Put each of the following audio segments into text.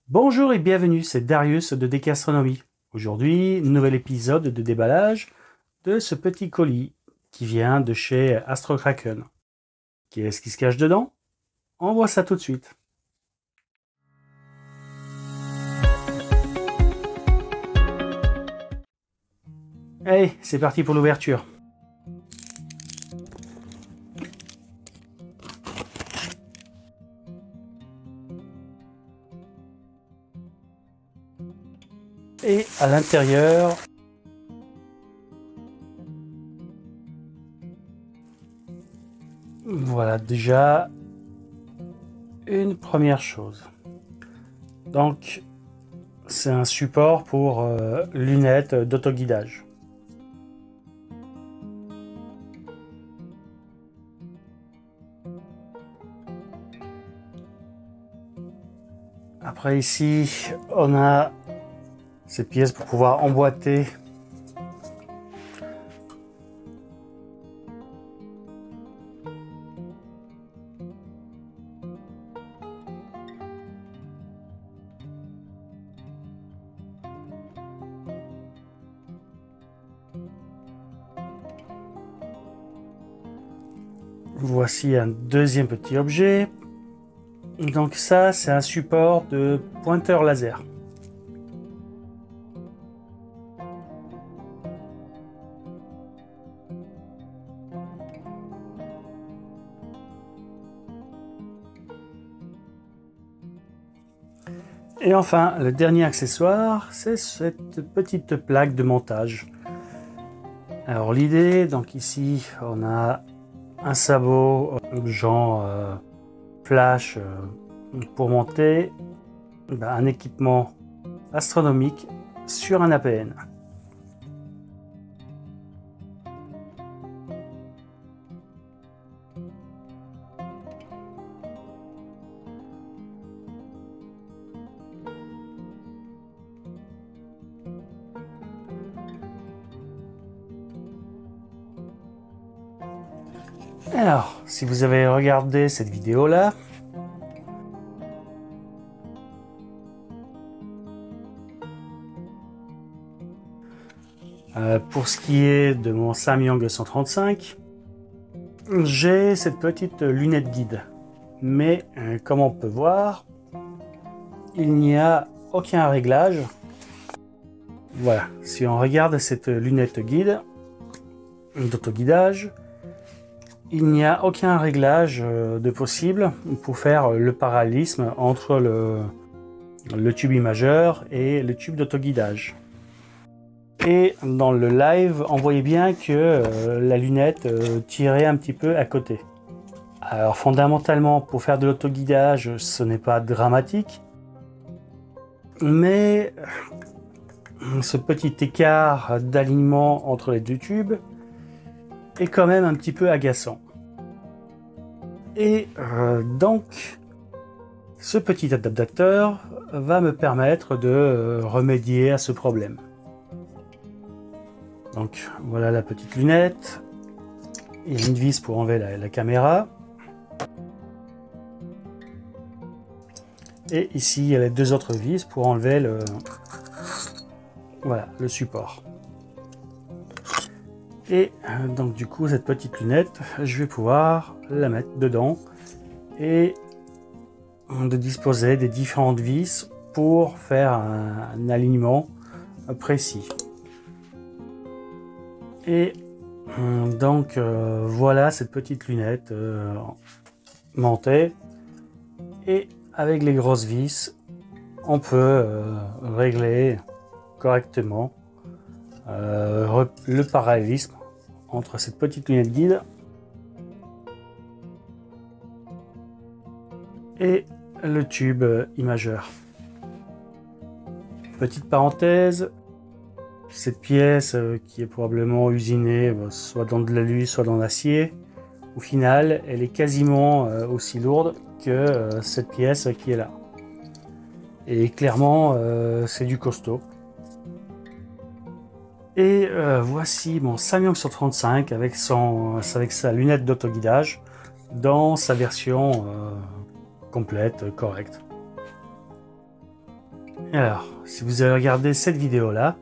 Bonjour et bienvenue, c'est Darius de DK Astronomie. Aujourd'hui, nouvel épisode de déballage de ce petit colis qui vient de chez Astro Kraken. Qu'est-ce qui se cache dedans? On voit ça tout de suite. Allez, c'est parti pour l'ouverture. Et à l'intérieur, voilà déjà une première chose. Donc, c'est un support pour lunettes d'autoguidage. Après ici, on a cette pièce pour pouvoir emboîter voici un deuxième petit objet. Donc ça, c'est un support de pointeur laser. Et enfin, le dernier accessoire, c'est cette petite plaque de montage. Alors l'idée, donc ici, on a un sabot genre flash pour monter un équipement astronomique sur un APN. Alors, si vous avez regardé cette vidéo-là, pour ce qui est de mon Samyang 135, j'ai cette petite lunette guide. Mais comme on peut voir, il n'y a aucun réglage. Voilà, si on regarde cette lunette guide d'autoguidage, il n'y a aucun réglage de possible pour faire le parallélisme entre le tube imageur et le tube d'autoguidage. Et dans le live, on voyait bien que la lunette tirait un petit peu à côté. Alors fondamentalement, pour faire de l'autoguidage, ce n'est pas dramatique. Mais ce petit écart d'alignement entre les deux tubes est quand même un petit peu agaçant. Et donc, ce petit adaptateur va me permettre de remédier à ce problème. Donc voilà la petite lunette. Il y a une vis pour enlever la caméra. Et ici, il y a les deux autres vis pour enlever le support. Et donc du coup, cette petite lunette, je vais pouvoir la mettre dedans et de disposer des différentes vis pour faire un alignement précis. Et donc voilà cette petite lunette montée, et avec les grosses vis on peut régler correctement le parallélisme entre cette petite lunette guide et le tube imageur. Petite parenthèse, cette pièce qui est probablement usinée soit dans de l'alu, soit dans l'acier, au final elle est quasiment aussi lourde que cette pièce qui est là. Et clairement c'est du costaud. Et voici mon Samyang 135 avec sa lunette d'autoguidage dans sa version complète, correcte. Et alors, si vous avez regardé cette vidéo-là,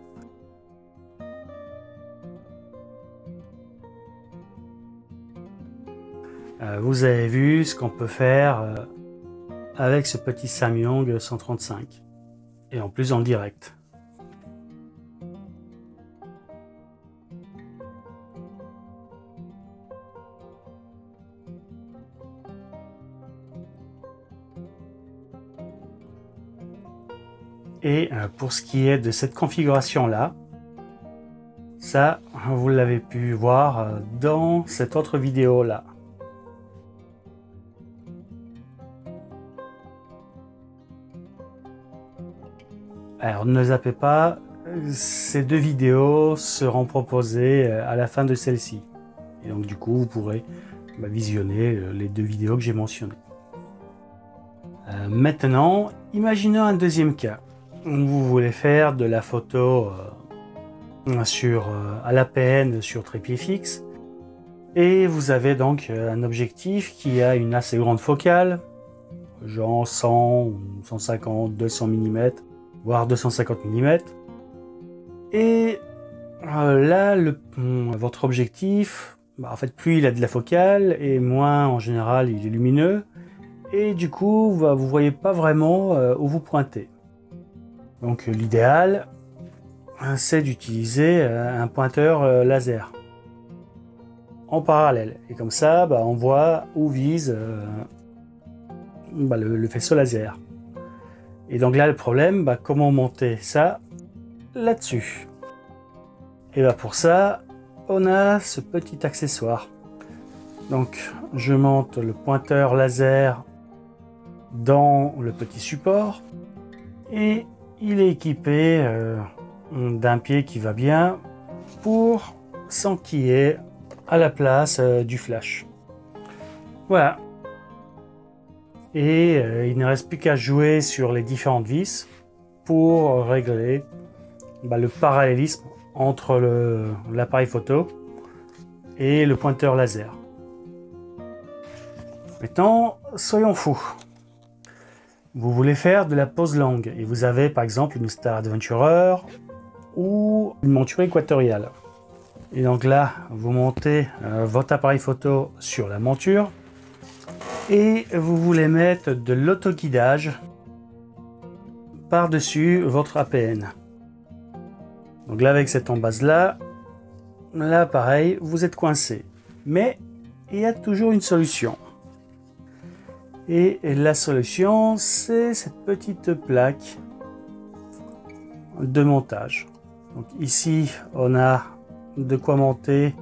vous avez vu ce qu'on peut faire avec ce petit Samyang 135. Et en plus en direct. Et pour ce qui est de cette configuration-là, ça, vous l'avez pu voir dans cette autre vidéo-là. Alors ne zappez pas, ces deux vidéos seront proposées à la fin de celle-ci. Et donc du coup, vous pourrez visionner les deux vidéos que j'ai mentionnées. Maintenant, imaginons un deuxième cas. Vous voulez faire de la photo à l'APN sur trépied fixe et vous avez donc un objectif qui a une assez grande focale, genre 100, 150, 200 mm, voire 250 mm. Et là, votre objectif, en fait, plus il a de la focale et moins en général il est lumineux et du coup vous voyez pas vraiment où vous pointez. Donc l'idéal, c'est d'utiliser un pointeur laser en parallèle. Et comme ça, on voit où vise le faisceau laser. Et donc là, le problème, comment monter ça là-dessus? Et pour ça, on a ce petit accessoire. Donc je monte le pointeur laser dans le petit support et il est équipé d'un pied qui va bien pour s'enquiller à la place du flash. Voilà. Et il ne reste plus qu'à jouer sur les différentes vis pour régler le parallélisme entre l'appareil photo et le pointeur laser. Maintenant, soyons fous. Vous voulez faire de la pose longue et vous avez par exemple une Star Adventurer ou une monture équatoriale. Et donc là, vous montez votre appareil photo sur la monture et vous voulez mettre de l'autoguidage par-dessus votre APN. Donc là, avec cette embase là, pareil, vous êtes coincé. Mais il y a toujours une solution. Et la solution, c'est cette petite plaque de montage. Donc ici, on a de quoi monter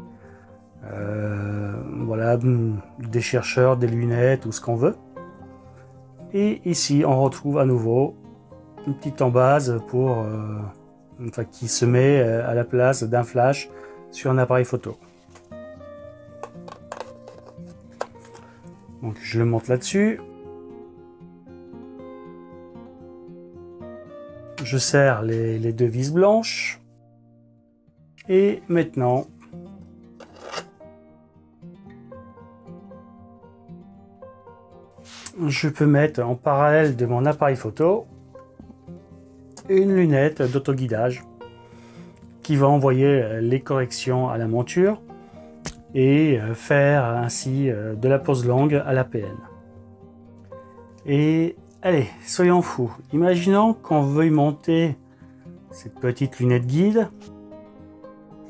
des chercheurs, des lunettes ou ce qu'on veut. Et ici, on retrouve à nouveau une petite embase qui se met à la place d'un flash sur un appareil photo. Donc je le monte là-dessus. Je serre les deux vis blanches. Et maintenant, je peux mettre en parallèle de mon appareil photo une lunette d'autoguidage qui va envoyer les corrections à la monture et faire ainsi de la pose longue à l'APN. Et allez, soyons fous. Imaginons qu'on veuille monter cette petite lunette guide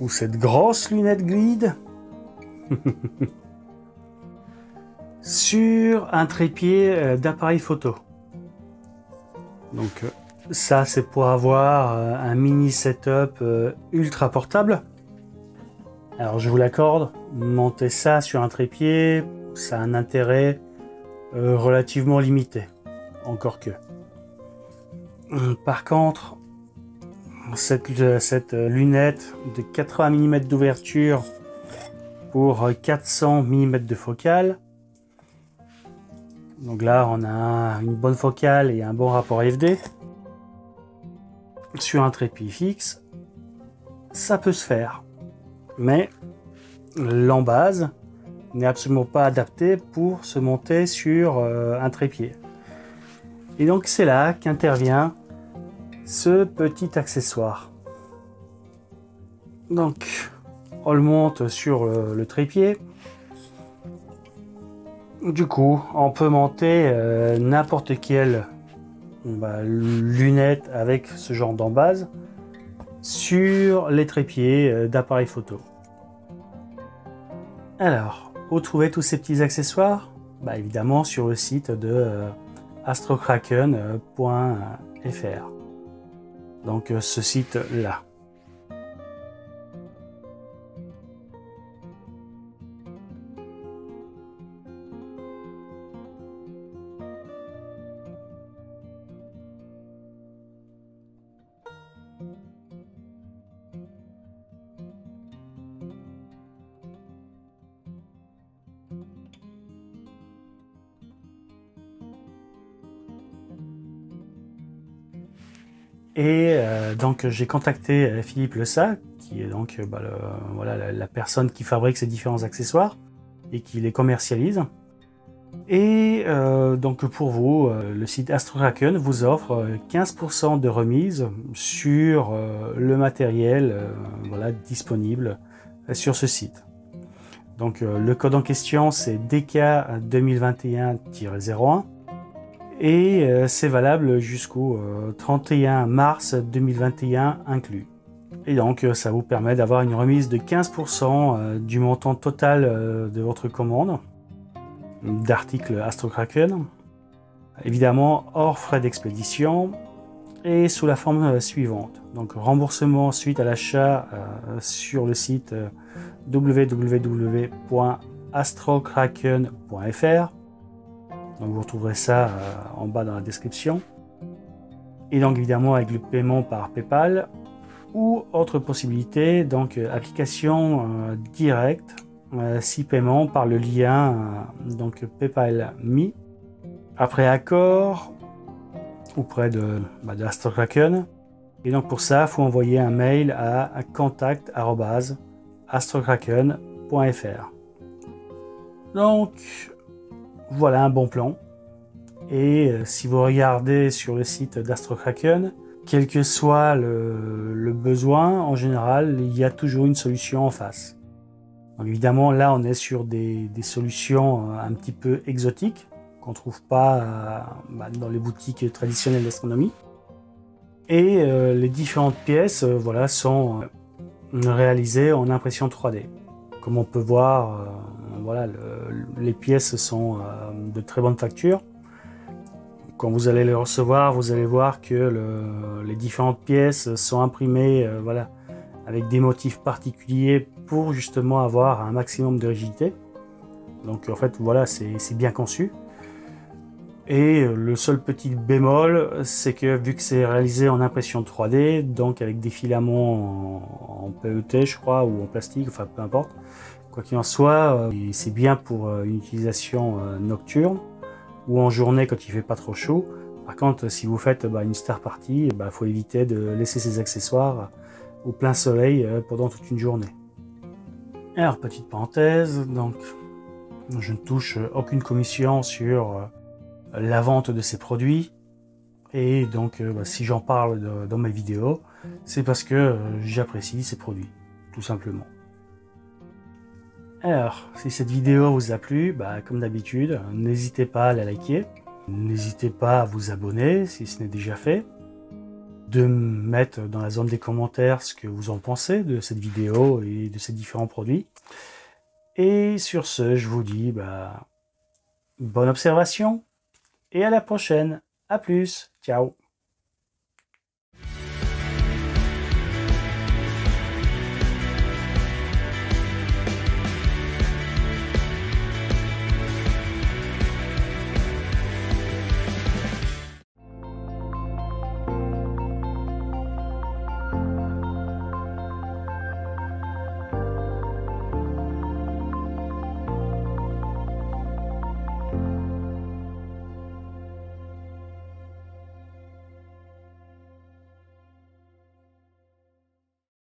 ou cette grosse lunette guide sur un trépied d'appareil photo. Donc ça, c'est pour avoir un mini setup ultra portable. Alors je vous l'accorde, monter ça sur un trépied, ça a un intérêt relativement limité, encore que. Par contre, cette lunette de 80 mm d'ouverture pour 400 mm de focale, donc là on a une bonne focale et un bon rapport FD, sur un trépied fixe, ça peut se faire. Mais l'embase n'est absolument pas adaptée pour se monter sur un trépied. Et donc c'est là qu'intervient ce petit accessoire. Donc, on le monte sur le trépied. Du coup, on peut monter n'importe quelle lunette avec ce genre d'embase sur les trépieds d'appareils photo. Alors, où trouver tous ces petits accessoires? Évidemment sur le site de astrokraken.fr. Donc ce site-là. Et donc j'ai contacté Philippe Lessa, qui est donc la personne qui fabrique ces différents accessoires et qui les commercialise. Et donc pour vous, le site AstroKraken vous offre 15% de remise sur le matériel disponible sur ce site. Donc le code en question c'est DK 2021-01 et c'est valable jusqu'au 31 mars 2021 inclus. Et donc ça vous permet d'avoir une remise de 15% du montant total de votre commande d'articles AstroKraken, évidemment hors frais d'expédition et sous la forme suivante. Donc remboursement suite à l'achat sur le site www.astrokraken.fr. Donc vous retrouverez ça en bas dans la description. Et donc évidemment avec le paiement par PayPal ou autre possibilité, donc application directe, 6 paiements par le lien donc PayPal Me. Après accord auprès de AstroKraken. Et donc pour ça, il faut envoyer un mail à contact@astrokraken.fr. Donc voilà un bon plan. Et si vous regardez sur le site d'AstroKraken, quel que soit le besoin, en général, il y a toujours une solution en face. Donc évidemment, là, on est sur des solutions un petit peu exotiques qu'on ne trouve pas dans les boutiques traditionnelles d'astronomie. Et les différentes pièces sont réalisées en impression 3D. Comme on peut voir, les pièces sont de très bonne facture. Quand vous allez les recevoir, vous allez voir que les différentes pièces sont imprimées avec des motifs particuliers pour justement avoir un maximum de rigidité. Donc en fait, c'est bien conçu. Et le seul petit bémol, c'est que vu que c'est réalisé en impression 3D, donc avec des filaments en PET, je crois, ou en plastique, enfin peu importe, quoi qu'il en soit, c'est bien pour une utilisation nocturne ou en journée quand il fait pas trop chaud. Par contre, si vous faites une star party, il faut éviter de laisser ces accessoires au plein soleil pendant toute une journée. Alors, petite parenthèse, donc je ne touche aucune commission sur la vente de ces produits. Et donc, si j'en parle dans mes vidéos, c'est parce que j'apprécie ces produits, tout simplement. Alors, si cette vidéo vous a plu, comme d'habitude, n'hésitez pas à la liker. N'hésitez pas à vous abonner si ce n'est déjà fait. De mettre dans la zone des commentaires ce que vous en pensez de cette vidéo et de ces différents produits. Et sur ce, je vous dis bonne observation et à la prochaine. À plus, ciao.